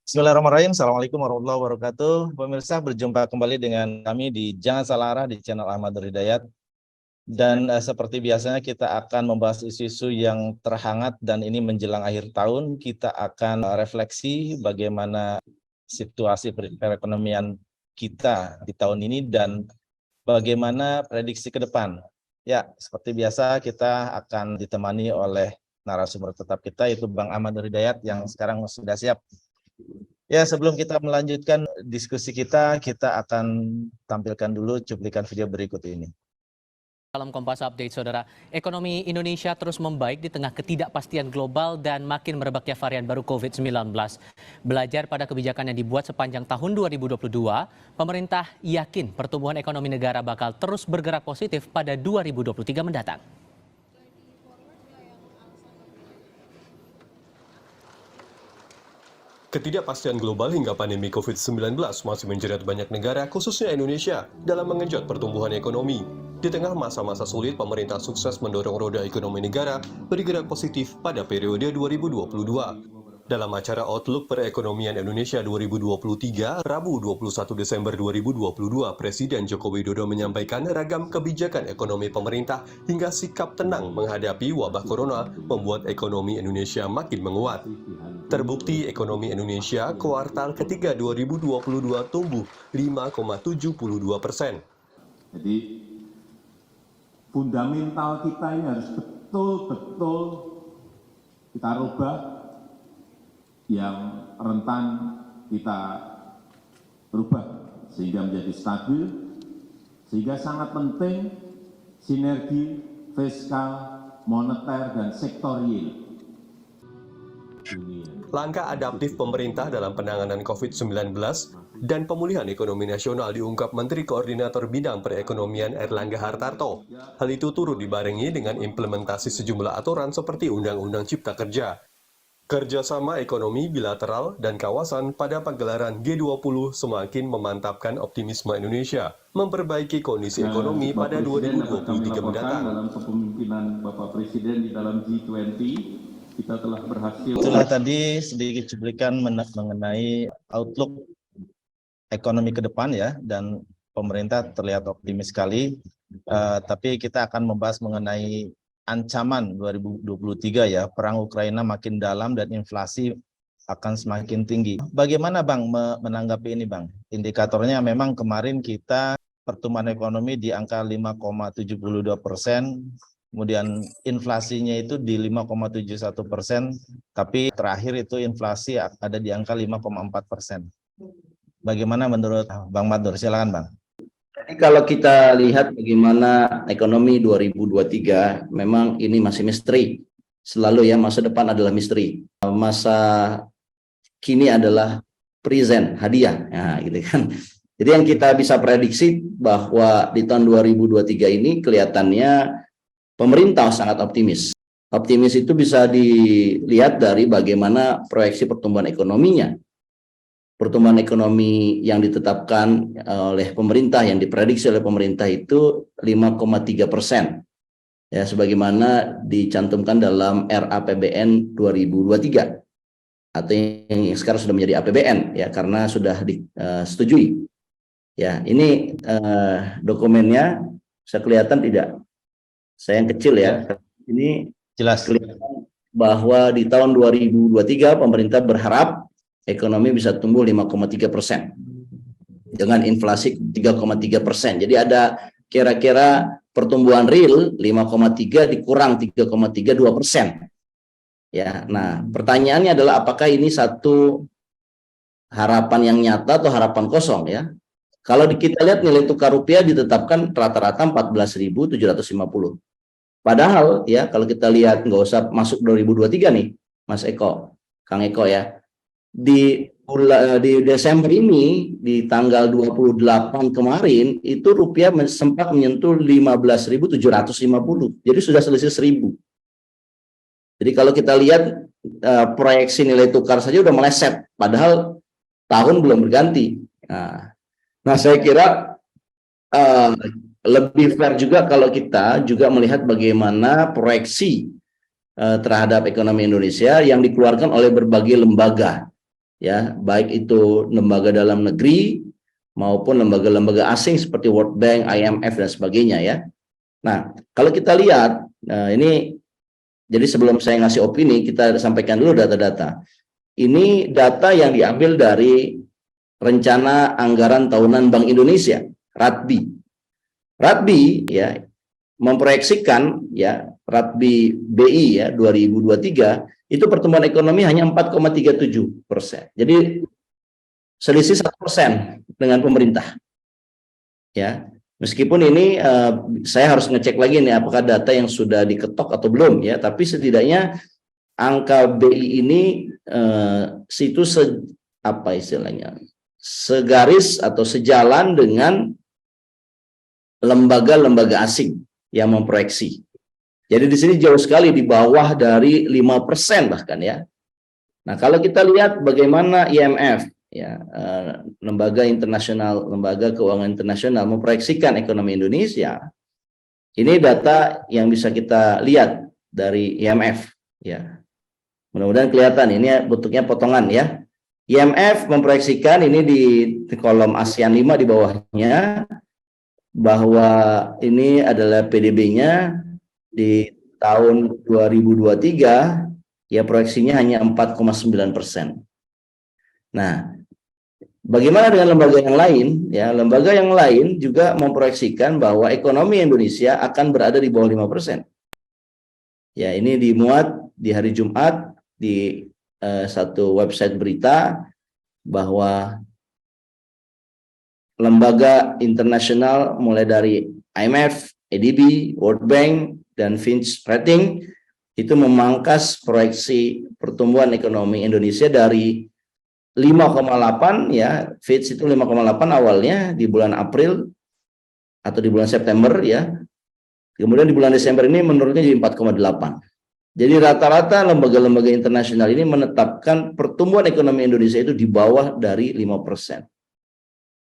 Bismillahirrahmanirrahim. Assalamualaikum warahmatullahi wabarakatuh. Pemirsa, berjumpa kembali dengan kami di Jangan Salah Arah di channel Ahmad Nur Hidayat. Dan seperti biasanya kita akan membahas isu-isu yang terhangat dan ini menjelang akhir tahun. Kita akan refleksi bagaimana situasi perekonomian kita di tahun ini dan bagaimana prediksi ke depan. Ya, seperti biasa kita akan ditemani oleh narasumber tetap kita, yaitu Bang Ahmad Nur Hidayat yang sekarang sudah siap. Ya, sebelum kita melanjutkan diskusi kita akan tampilkan dulu cuplikan video berikut ini. Dalam Kompas Update, Saudara, ekonomi Indonesia terus membaik di tengah ketidakpastian global dan makin merebaknya varian baru COVID-19. Belajar pada kebijakan yang dibuat sepanjang tahun 2022, pemerintah yakin pertumbuhan ekonomi negara bakal terus bergerak positif pada 2023 mendatang. Ketidakpastian global hingga pandemi COVID-19 masih menjerat banyak negara, khususnya Indonesia, dalam mengenjot pertumbuhan ekonomi. Di tengah masa-masa sulit, pemerintah sukses mendorong roda ekonomi negara bergerak positif pada periode 2022. Dalam acara Outlook Perekonomian Indonesia 2023, Rabu 21 Desember 2022, Presiden Joko Widodo menyampaikan ragam kebijakan ekonomi pemerintah hingga sikap tenang menghadapi wabah corona membuat ekonomi Indonesia makin menguat. Terbukti ekonomi Indonesia kuartal ketiga 2022 tumbuh 5,72%. Jadi fundamental kita ini harus betul-betul kita rubah, yang rentan kita rubah sehingga menjadi stabil, sehingga sangat penting sinergi fiskal, moneter, dan sektorial. Langkah adaptif pemerintah dalam penanganan COVID-19 dan pemulihan ekonomi nasional diungkap Menteri Koordinator Bidang Perekonomian Erlangga Hartarto. Hal itu turut dibarengi dengan implementasi sejumlah aturan seperti Undang-Undang Cipta Kerja. Kerjasama ekonomi bilateral dan kawasan pada pagelaran G20 semakin memantapkan optimisme Indonesia memperbaiki kondisi ekonomi pada 2023 mendatang. Dalam kepemimpinan Bapak Presiden di dalam G20, kita telah berhasil. Itulah tadi sedikit cuplikan mengenai outlook ekonomi ke depan ya, dan pemerintah terlihat optimis sekali. Tapi kita akan membahas mengenai ancaman 2023 ya, perang Ukraina makin dalam dan inflasi akan semakin tinggi. Bagaimana Bang menanggapi ini Bang? Indikatornya memang kemarin kita pertumbuhan ekonomi di angka 5,72%, kemudian inflasinya itu di 5,71%, tapi terakhir itu inflasi ada di angka 5,4%. Bagaimana menurut Bang Madur? Silakan Bang. Jadi kalau kita lihat bagaimana ekonomi 2023, memang ini masih misteri. Selalu ya, masa depan adalah misteri. Masa kini adalah present, hadiah. Nah, gitu kan. Jadi yang kita bisa prediksi bahwa di tahun 2023 ini kelihatannya pemerintah sangat optimis. Optimis itu bisa dilihat dari bagaimana proyeksi pertumbuhan ekonominya. Pertumbuhan ekonomi yang ditetapkan oleh pemerintah, yang diprediksi oleh pemerintah itu 5,3%. Ya, sebagaimana dicantumkan dalam RAPBN 2023 atau yang sekarang sudah menjadi APBN ya, karena sudah disetujui. Ya, ini dokumennya bisa kelihatan tidak? Saya yang kecil ya. Ini Jelas kelihatan bahwa di tahun 2023 pemerintah berharap ekonomi bisa tumbuh 5,3% dengan inflasi 3,3%. Jadi ada kira-kira pertumbuhan real 5,3 dikurang 3,32%. Ya, nah pertanyaannya adalah apakah ini satu harapan yang nyata atau harapan kosong ya? Kalau kita lihat nilai tukar rupiah ditetapkan rata-rata 14.750. Padahal ya kalau kita lihat nggak usah masuk 2023 nih, Mas Eko, Kang Eko ya. Di Desember ini di tanggal 28 kemarin itu rupiah sempat menyentuh 15.750. Jadi sudah selisih 1.000. Jadi kalau kita lihat proyeksi nilai tukar saja udah meleset padahal tahun belum berganti. Nah saya kira lebih fair juga kalau kita juga melihat bagaimana proyeksi terhadap ekonomi Indonesia yang dikeluarkan oleh berbagai lembaga. ya, baik itu lembaga dalam negeri maupun lembaga-lembaga asing seperti World Bank, IMF dan sebagainya ya. Nah, kalau kita lihat ini, jadi sebelum saya ngasih opini, kita sampaikan dulu data-data. Ini data yang diambil dari Rencana Anggaran Tahunan Bank Indonesia, RATBI. RATBI ya memproyeksikan ya, RATBI BI ya 2023 itu pertumbuhan ekonomi hanya 4,37%. Jadi selisih 1% dengan pemerintah. Ya, meskipun ini saya harus ngecek lagi nih apakah data yang sudah diketok atau belum ya, tapi setidaknya angka BI ini situ apa istilahnya, segaris atau sejalan dengan lembaga-lembaga asing yang memproyeksi. Jadi di sini jauh sekali di bawah dari 5% bahkan ya. Nah, kalau kita lihat bagaimana IMF ya, lembaga keuangan internasional memproyeksikan ekonomi Indonesia, ini data yang bisa kita lihat dari IMF ya. Mudah-mudahan kelihatan, ini bentuknya potongan ya. IMF memproyeksikan ini di kolom ASEAN 5 di bawahnya, bahwa ini adalah PDB-nya di tahun 2023 ya, proyeksinya hanya 4,9%. Nah, bagaimana dengan lembaga yang lain? Ya, lembaga yang lain juga memproyeksikan bahwa ekonomi Indonesia akan berada di bawah 5%. Ya, ini dimuat di hari Jumat di satu website berita bahwa lembaga internasional mulai dari IMF, ADB, World Bank, dan Fitch Rating itu memangkas proyeksi pertumbuhan ekonomi Indonesia dari 5,8 ya, Fitch itu 5,8 awalnya di bulan April atau di bulan September ya. Kemudian di bulan Desember ini menurunnya jadi 4,8. Jadi rata-rata lembaga-lembaga internasional ini menetapkan pertumbuhan ekonomi Indonesia itu di bawah dari 5%.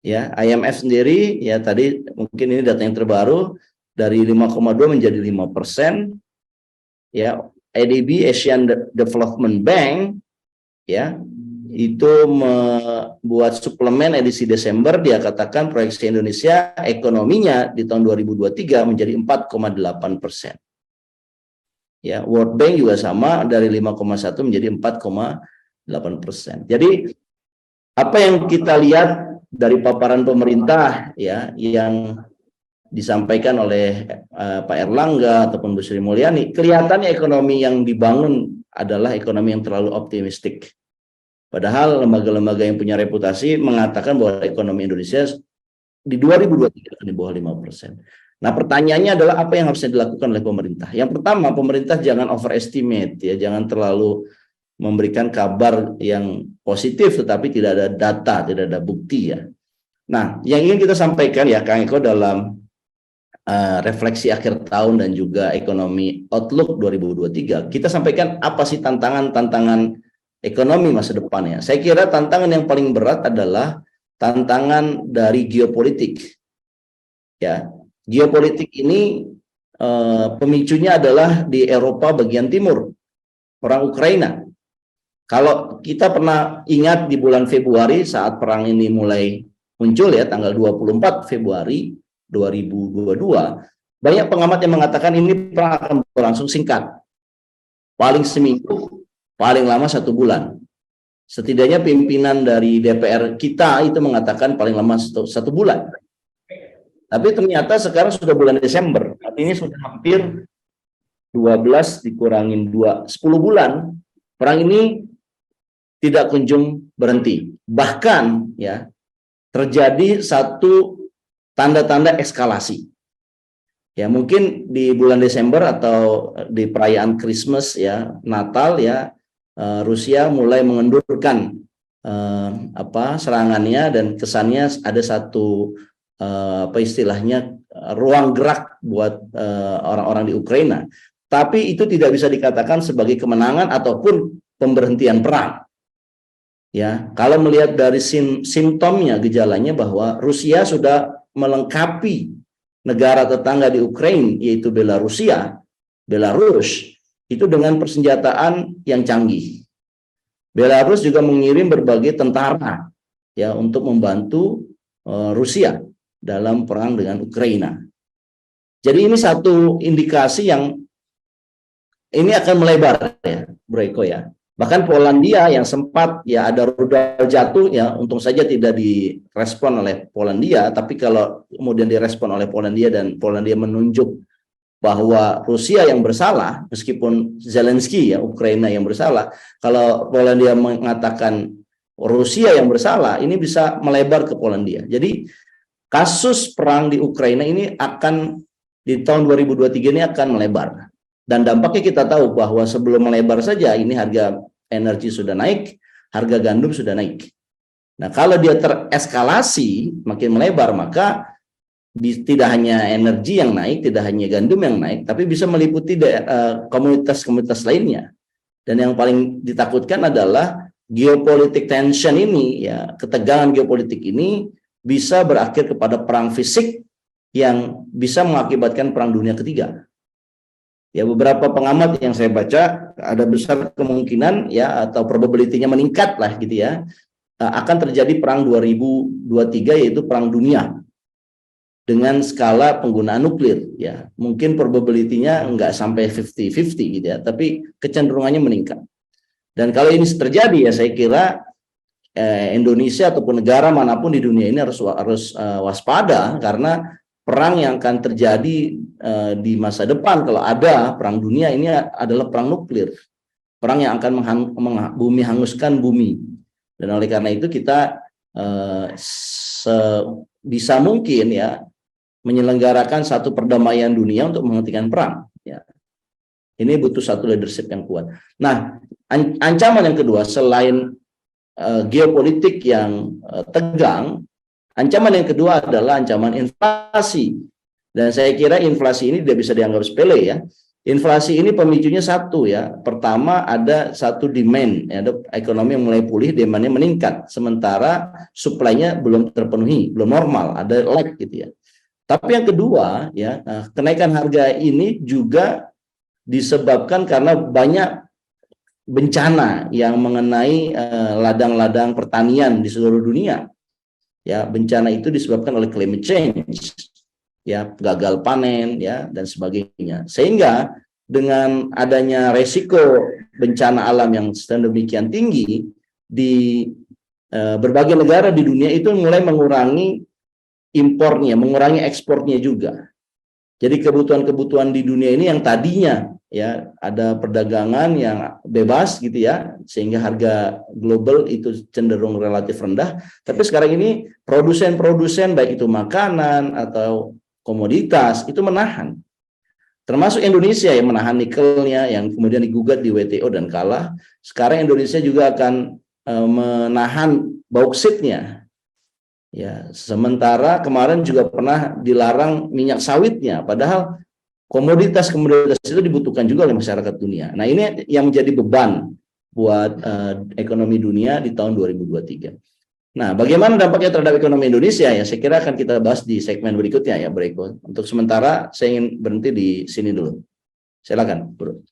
Ya, IMF sendiri ya tadi mungkin ini data yang terbaru dari 5,2 menjadi 5%. Ya, ADB Asian Development Bank ya itu membuat suplemen edisi Desember, dia katakan proyeksi Indonesia ekonominya di tahun 2023 menjadi 4,8%. Ya, World Bank juga sama dari 5,1 menjadi 4,8%. Jadi apa yang kita lihat dari paparan pemerintah ya yang disampaikan oleh Pak Erlangga ataupun Bu Sri Mulyani, kelihatannya ekonomi yang dibangun adalah ekonomi yang terlalu optimistik. Padahal lembaga-lembaga yang punya reputasi mengatakan bahwa ekonomi Indonesia di 2023 akan di bawah 5%. Nah, pertanyaannya adalah apa yang harusnya dilakukan oleh pemerintah? Yang pertama, pemerintah jangan overestimate ya, jangan terlalu memberikan kabar yang positif tetapi tidak ada data, tidak ada bukti ya. Nah, yang ingin kita sampaikan ya Kang Eko dalam refleksi akhir tahun dan juga ekonomi outlook 2023, kita sampaikan apa sih tantangan-tantangan ekonomi masa depannya. Saya kira tantangan yang paling berat adalah tantangan dari geopolitik. Ya, geopolitik ini pemicunya adalah di Eropa bagian timur, perang Ukraina. Kalau kita pernah ingat di bulan Februari saat perang ini mulai muncul ya, tanggal 24 Februari 2022, banyak pengamat yang mengatakan ini perang akan berlangsung singkat. Paling seminggu, paling lama 1 bulan. Setidaknya pimpinan dari DPR kita itu mengatakan paling lama 1 bulan. Tapi ternyata sekarang sudah bulan Desember, artinya sudah hampir 12 dikurangin 2, 10 bulan. Perang ini tidak kunjung berhenti. Bahkan ya terjadi satu tanda-tanda eskalasi. Ya, mungkin di bulan Desember atau di perayaan Christmas ya, Natal ya, Rusia mulai mengendurkan serangannya dan kesannya ada satu apa istilahnya ruang gerak buat orang-orang di Ukraina. Tapi itu tidak bisa dikatakan sebagai kemenangan ataupun pemberhentian perang. Ya, kalau melihat dari simptomnya, gejalanya bahwa Rusia sudah melengkapi negara tetangga di Ukraina yaitu Belarus itu dengan persenjataan yang canggih. Belarus juga mengirim berbagai tentara ya untuk membantu Rusia dalam perang dengan Ukraina. Jadi ini satu indikasi yang ini akan melebar ya, Bro Eko ya. Bahkan Polandia yang sempat ya ada rudal jatuh ya, untung saja tidak direspon oleh Polandia, tapi kalau kemudian direspon oleh Polandia dan Polandia menunjuk bahwa Rusia yang bersalah, meskipun Zelensky ya Ukraina yang bersalah, kalau Polandia mengatakan Rusia yang bersalah, ini bisa melebar ke Polandia. Jadi kasus perang di Ukraina ini akan di tahun 2023 ini akan melebar. Dan dampaknya kita tahu bahwa sebelum melebar saja ini harga energi sudah naik, harga gandum sudah naik. Nah, kalau dia tereskalasi makin melebar, maka tidak hanya energi yang naik, tidak hanya gandum yang naik, tapi bisa meliputi komunitas-komunitas lainnya. Dan yang paling ditakutkan adalah geopolitik tension ini, ya, ketegangan geopolitik ini bisa berakhir kepada perang fisik yang bisa mengakibatkan perang dunia ketiga. Ya, beberapa pengamat yang saya baca ada besar kemungkinan ya atau probability-nya meningkat lah gitu ya, akan terjadi perang 2023 yaitu perang dunia dengan skala penggunaan nuklir ya. Mungkin probability-nya enggak sampai 50-50 gitu ya, tapi kecenderungannya meningkat. Dan kalau ini terjadi ya saya kira Indonesia ataupun negara manapun di dunia ini harus waspada, karena perang yang akan terjadi di masa depan kalau ada perang dunia ini adalah perang nuklir, perang yang akan bumi hanguskan bumi. Dan oleh karena itu kita bisa mungkin ya menyelenggarakan satu perdamaian dunia untuk menghentikan perang. Ya. Ini butuh satu leadership yang kuat. Nah, ancaman yang kedua selain geopolitik yang tegang, ancaman yang kedua adalah ancaman inflasi. Dan saya kira inflasi ini tidak bisa dianggap sepele ya. Inflasi ini pemicunya satu ya. Pertama ada satu demand, ya, ada ekonomi yang mulai pulih, demandnya meningkat. Sementara supply-nya belum terpenuhi, belum normal, ada lag gitu ya. Tapi yang kedua ya, kenaikan harga ini juga disebabkan karena banyak bencana yang mengenai ladang-ladang pertanian di seluruh dunia. Ya, bencana itu disebabkan oleh climate change, ya, gagal panen, ya, dan sebagainya. Sehingga dengan adanya resiko bencana alam yang sedemikian tinggi di berbagai negara di dunia itu mulai mengurangi impornya, mengurangi ekspornya juga. Jadi kebutuhan-kebutuhan di dunia ini yang tadinya ya ada perdagangan yang bebas gitu ya, sehingga harga global itu cenderung relatif rendah, tapi sekarang ini produsen-produsen baik itu makanan atau komoditas itu menahan, termasuk Indonesia yang menahan nikelnya yang kemudian digugat di WTO dan kalah. Sekarang Indonesia juga akan menahan bauksit-nya ya, sementara kemarin juga pernah dilarang minyak sawitnya, padahal komoditas-komoditas itu dibutuhkan juga oleh masyarakat dunia. Nah, ini yang menjadi beban buat ekonomi dunia di tahun 2023. Nah, bagaimana dampaknya terhadap ekonomi Indonesia ya? Saya kira akan kita bahas di segmen berikutnya ya, Bro Eko. Untuk sementara saya ingin berhenti di sini dulu. Silakan, Bro.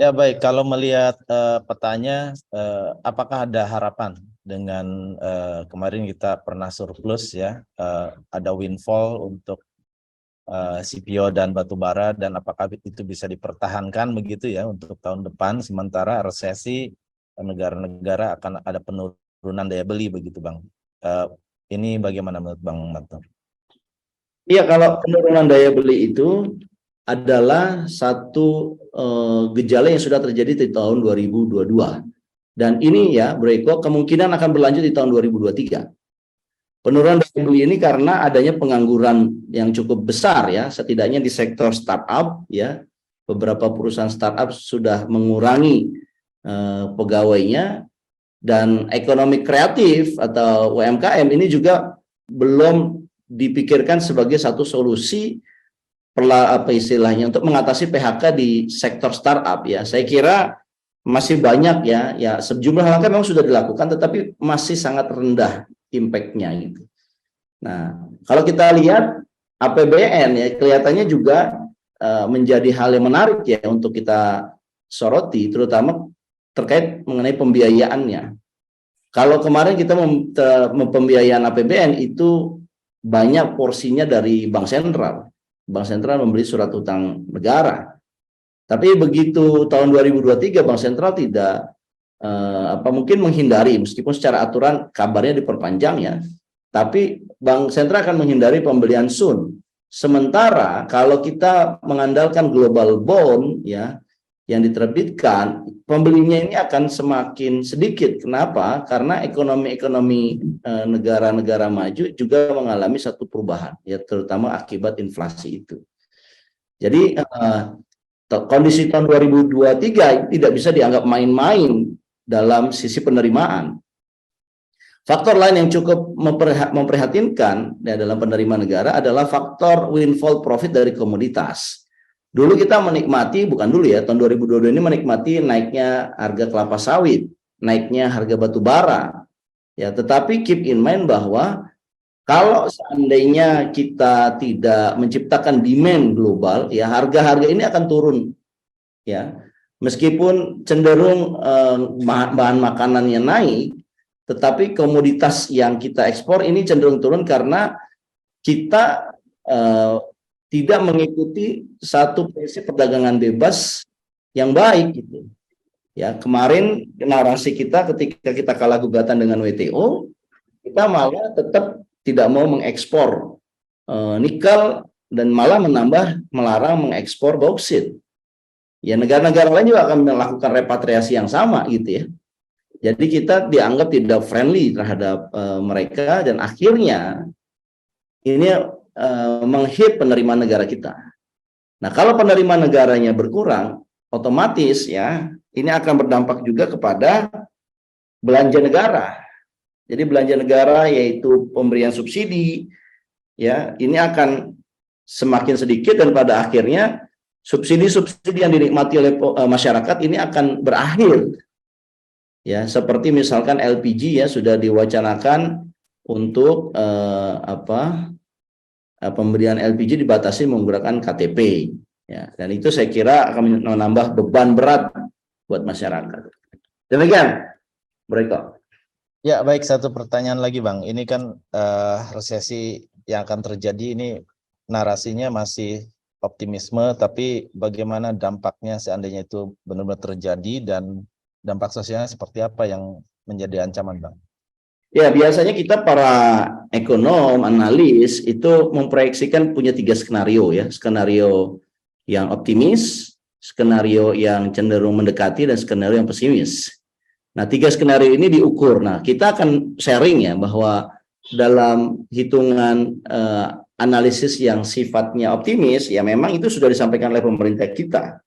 Ya baik, kalau melihat petanya, apakah ada harapan dengan kemarin kita pernah surplus ya, ada windfall untuk CPO dan batubara, dan apakah itu bisa dipertahankan begitu ya untuk tahun depan, sementara resesi negara-negara akan ada penurunan daya beli begitu Bang. Ini bagaimana menurut Bang Matur? Iya, kalau penurunan daya beli itu adalah satu gejala yang sudah terjadi di tahun 2022. Dan ini ya, Bro Eko, kemungkinan akan berlanjut di tahun 2023. Penurunan daya beli ini karena adanya pengangguran yang cukup besar ya, setidaknya di sektor startup ya. Beberapa perusahaan startup sudah mengurangi pegawainya, dan ekonomi kreatif atau UMKM ini juga belum dipikirkan sebagai satu solusi untuk mengatasi PHK di sektor startup ya. Saya kira masih banyak ya sejumlah langkah memang sudah dilakukan, tetapi masih sangat rendah impact-nya gitu. Nah, kalau kita lihat APBN ya kelihatannya juga menjadi hal yang menarik ya untuk kita soroti, terutama terkait mengenai pembiayaannya. Kalau kemarin kita pembiayaan APBN itu banyak porsinya dari Bank Sentral. Bank Sentral membeli surat utang negara. Tapi begitu tahun 2023 Bank Sentral tidak mungkin menghindari, meskipun secara aturan kabarnya diperpanjang ya, tapi Bank Sentral akan menghindari pembelian SUN. Sementara kalau kita mengandalkan global bond ya yang diterbitkan, pembelinya ini akan semakin sedikit. Kenapa? Karena ekonomi negara-negara maju juga mengalami satu perubahan ya, terutama akibat inflasi itu. Jadi kondisi tahun 2023 tidak bisa dianggap main-main dalam sisi penerimaan. Faktor lain yang cukup memprihatinkan ya, dalam penerimaan negara adalah faktor windfall profit dari komoditas. Dulu kita menikmati, bukan dulu ya, tahun 2022 ini menikmati naiknya harga kelapa sawit, naiknya harga batu bara. Ya, tetapi keep in mind bahwa kalau seandainya kita tidak menciptakan demand global, ya harga-harga ini akan turun. Ya, meskipun cenderung bahan makanannya naik, tetapi komoditas yang kita ekspor ini cenderung turun karena kita tidak mengikuti satu prinsip perdagangan bebas yang baik gitu. Ya, kemarin narasi kita ketika kita kalah gugatan dengan WTO, kita malah tetap tidak mau mengekspor nikel dan malah melarang mengekspor bauksit. Ya, negara-negara lain juga akan melakukan repatriasi yang sama gitu ya. Jadi kita dianggap tidak friendly terhadap mereka dan akhirnya ini menghit penerimaan negara kita. Nah, kalau penerimaan negaranya berkurang, otomatis ya ini akan berdampak juga kepada belanja negara. Jadi belanja negara yaitu pemberian subsidi ya ini akan semakin sedikit dan pada akhirnya subsidi-subsidi yang dinikmati oleh masyarakat ini akan berakhir. Ya, seperti misalkan LPG ya sudah diwacanakan untuk pemberian LPG dibatasi menggunakan KTP. Ya, dan itu saya kira akan menambah beban berat buat masyarakat. Demikian, Bro. Ya, baik, satu pertanyaan lagi Bang. Ini kan resesi yang akan terjadi ini narasinya masih optimisme, tapi bagaimana dampaknya seandainya itu benar-benar terjadi dan dampak sosialnya seperti apa yang menjadi ancaman Bang? Ya, biasanya kita para ekonom, analis itu memproyeksikan punya 3 skenario ya. Skenario yang optimis, skenario yang cenderung mendekati, dan skenario yang pesimis. Nah, 3 skenario ini diukur. Nah, kita akan sharing ya bahwa dalam hitungan analisis yang sifatnya optimis, ya memang itu sudah disampaikan oleh pemerintah kita.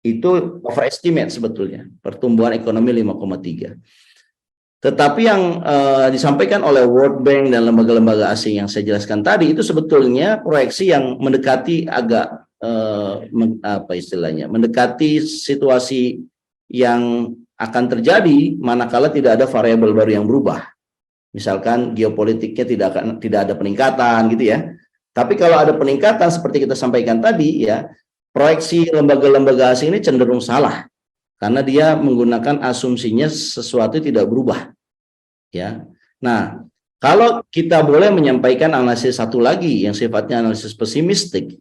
Itu overestimate sebetulnya, pertumbuhan ekonomi 5,3. Tetapi yang disampaikan oleh World Bank dan lembaga-lembaga asing yang saya jelaskan tadi, itu sebetulnya proyeksi yang mendekati agak, mendekati situasi yang akan terjadi manakala tidak ada variabel baru yang berubah. Misalkan geopolitiknya tidak ada peningkatan gitu ya. Tapi kalau ada peningkatan seperti kita sampaikan tadi ya, proyeksi lembaga-lembaga asing ini cenderung salah karena dia menggunakan asumsinya sesuatu tidak berubah. Ya. Nah, kalau kita boleh menyampaikan analisis satu lagi yang sifatnya analisis pesimistik,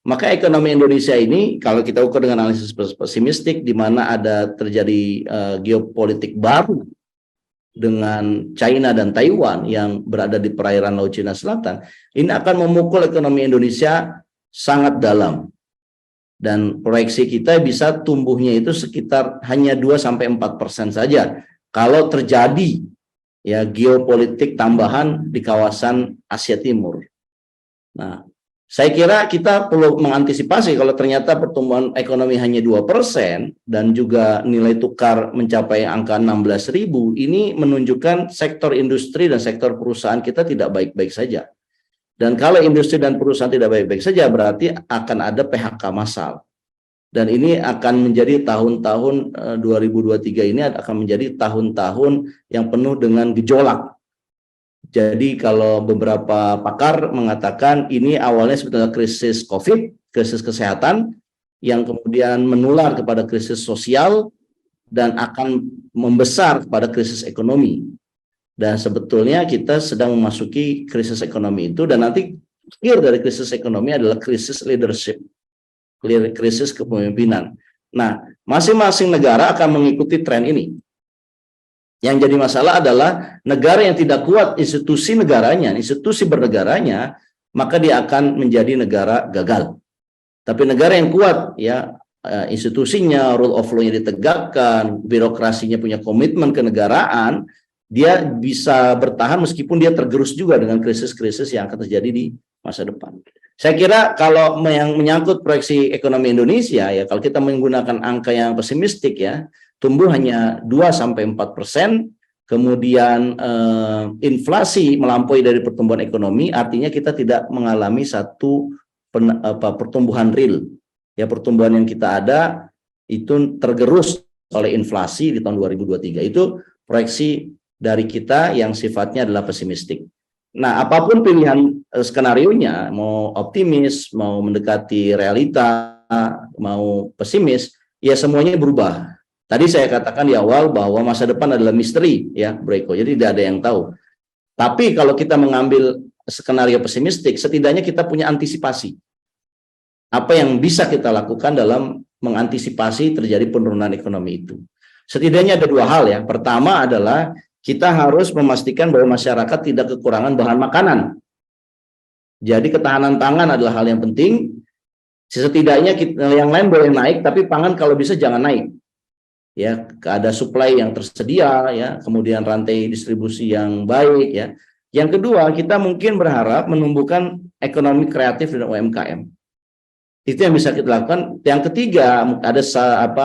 maka ekonomi Indonesia ini kalau kita ukur dengan analisis pesimistik di mana ada terjadi geopolitik baru dengan China dan Taiwan yang berada di perairan Laut Cina Selatan, ini akan memukul ekonomi Indonesia sangat dalam. Dan proyeksi kita bisa tumbuhnya itu sekitar hanya 2-4% saja kalau terjadi ya geopolitik tambahan di kawasan Asia Timur. Nah, saya kira kita perlu mengantisipasi kalau ternyata pertumbuhan ekonomi hanya 2% dan juga nilai tukar mencapai angka 16.000, ini menunjukkan sektor industri dan sektor perusahaan kita tidak baik-baik saja. Dan kalau industri dan perusahaan tidak baik-baik saja, berarti akan ada PHK massal. Dan ini akan menjadi tahun-tahun 2023 ini akan menjadi tahun-tahun yang penuh dengan gejolak. Jadi kalau beberapa pakar mengatakan ini awalnya sebetulnya krisis COVID, krisis kesehatan, yang kemudian menular kepada krisis sosial dan akan membesar kepada krisis ekonomi. Dan sebetulnya kita sedang memasuki krisis ekonomi itu, dan nanti akhir dari krisis ekonomi adalah krisis leadership, krisis kepemimpinan. Nah, masing-masing negara akan mengikuti tren ini. Yang jadi masalah adalah negara yang tidak kuat institusi negaranya, institusi bernegaranya, maka dia akan menjadi negara gagal. Tapi negara yang kuat, ya, institusinya, rule of law-nya ditegakkan, birokrasinya punya komitmen kenegaraan, dia bisa bertahan meskipun dia tergerus juga dengan krisis-krisis yang akan terjadi di masa depan. Saya kira kalau yang menyangkut proyeksi ekonomi Indonesia, ya, kalau kita menggunakan angka yang pesimistik, ya, tumbuh hanya 2-4%, kemudian inflasi melampaui dari pertumbuhan ekonomi, artinya kita tidak mengalami satu pertumbuhan real. Ya, pertumbuhan yang kita ada itu tergerus oleh inflasi di tahun 2023. Itu proyeksi dari kita yang sifatnya adalah pesimistik. Nah, apapun pilihan skenarionya, mau optimis, mau mendekati realita, mau pesimis, ya semuanya berubah. Tadi saya katakan di awal bahwa masa depan adalah misteri, ya, Bro Eko. Jadi tidak ada yang tahu. Tapi kalau kita mengambil skenario pesimistik, setidaknya kita punya antisipasi. Apa yang bisa kita lakukan dalam mengantisipasi terjadi penurunan ekonomi itu. Setidaknya ada dua hal, ya. Pertama adalah kita harus memastikan bahwa masyarakat tidak kekurangan bahan makanan. Jadi ketahanan pangan adalah hal yang penting. Setidaknya yang lain boleh naik, tapi pangan kalau bisa jangan naik. Ya, ada supply yang tersedia, ya, kemudian rantai distribusi yang baik, ya. Yang kedua, kita mungkin berharap menumbuhkan ekonomi kreatif dan UMKM. Itu yang bisa kita lakukan. Yang ketiga, ada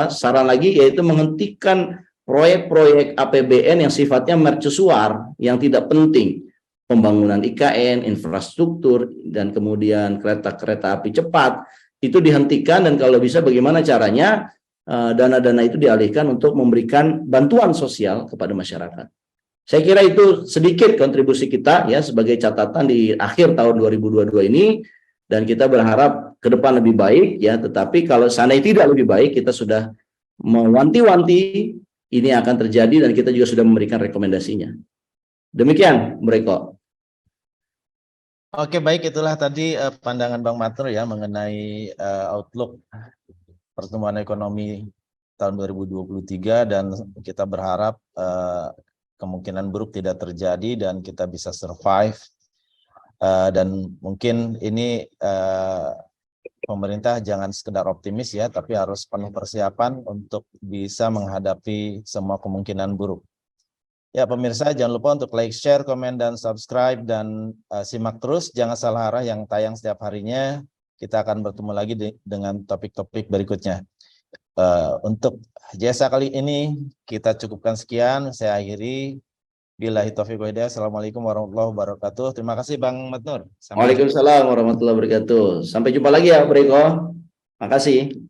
saran lagi, yaitu menghentikan proyek-proyek APBN yang sifatnya mercusuar, yang tidak penting. Pembangunan IKN, infrastruktur, dan kemudian kereta-kereta api cepat, itu dihentikan, dan kalau bisa bagaimana caranya dana-dana itu dialihkan untuk memberikan bantuan sosial kepada masyarakat. Saya kira itu sedikit kontribusi kita, ya, sebagai catatan di akhir tahun 2022 ini, dan kita berharap ke depan lebih baik, ya. Tetapi kalau seandainya tidak lebih baik, kita sudah mewanti-wanti ini akan terjadi, dan kita juga sudah memberikan rekomendasinya. Demikian, Bro. Oke, baik, itulah tadi pandangan Bang Matur, ya, mengenai outlook pertumbuhan ekonomi tahun 2023, dan kita berharap kemungkinan buruk tidak terjadi dan kita bisa survive. Dan mungkin ini pemerintah jangan sekedar optimis, ya, tapi harus penuh persiapan untuk bisa menghadapi semua kemungkinan buruk. Ya, pemirsa, jangan lupa untuk like, share, komen, dan subscribe, dan simak terus Jangan Salah Arah yang tayang setiap harinya. Kita akan bertemu lagi dengan topik-topik berikutnya. Untuk jasa kali ini kita cukupkan sekian. Saya akhiri. Billahi taufiq wal hidayah. Assalamualaikum warahmatullahi wabarakatuh. Terima kasih Bang Matur. Waalaikumsalam warahmatullahi wabarakatuh. Sampai jumpa lagi, ya, Bro Eko. Makasih.